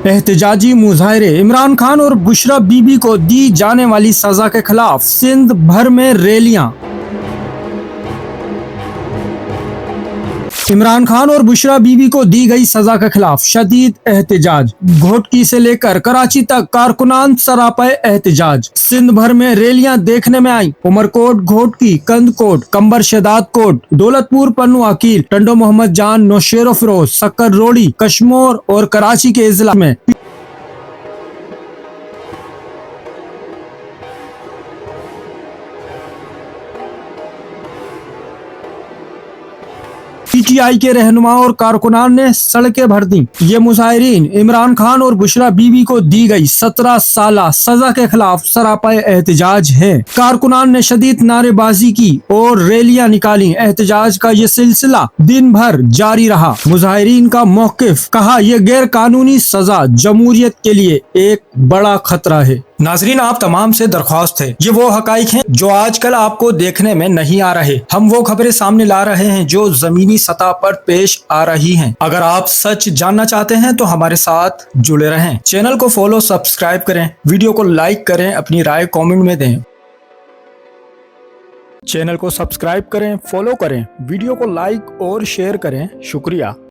एहतजाजी मुजाहरे, इमरान खान और बुशरा बीबी को दी जाने वाली सजा के खिलाफ सिंध भर में रैलियां। इमरान खान और बुशरा बीबी को दी गई सजा के खिलाफ शदीद एहतजाज। घोटकी से लेकर कराची तक कारकुनान सरापे एहतजाज। सिंध भर में रैलियां देखने में आई। उमरकोट, घोटकी, कंदकोट, कंबर शहदाद कोट, दौलतपुर, पन्नू अकील, टंडो मोहम्मद जान, नौशेरो फिरोज, सक्कर रोडी, कश्मोर और कराची के इजला में पीटीआई के रहनुमा और कारकुनान ने सड़कें भर दी। ये मुजाहिरीन इमरान खान और बुशरा बीबी को दी गई 17 साला सजा के खिलाफ सरापा एहतजाज है। कारकुनान ने शदीद नारेबाजी की और रैलियां निकाली। एहतजाज का ये सिलसिला दिन भर जारी रहा। मुजाहिरीन का मौकिफ, कहा यह गैर कानूनी सजा जमहूरियत के लिए एक बड़ा खतरा है। नाजरीन, आप तमाम से दरख्वास्त है, ये वो हकाइक हैं जो आजकल आपको देखने में नहीं आ रहे। हम वो खबरें सामने ला रहे हैं जो जमीनी सतह पर पेश आ रही हैं। अगर आप सच जानना चाहते हैं तो हमारे साथ जुड़े रहें। चैनल को फॉलो, सब्सक्राइब करें, वीडियो को लाइक करें, अपनी राय कमेंट में दें। चैनल को सब्सक्राइब करें, फॉलो करें, वीडियो को लाइक और शेयर करें। शुक्रिया।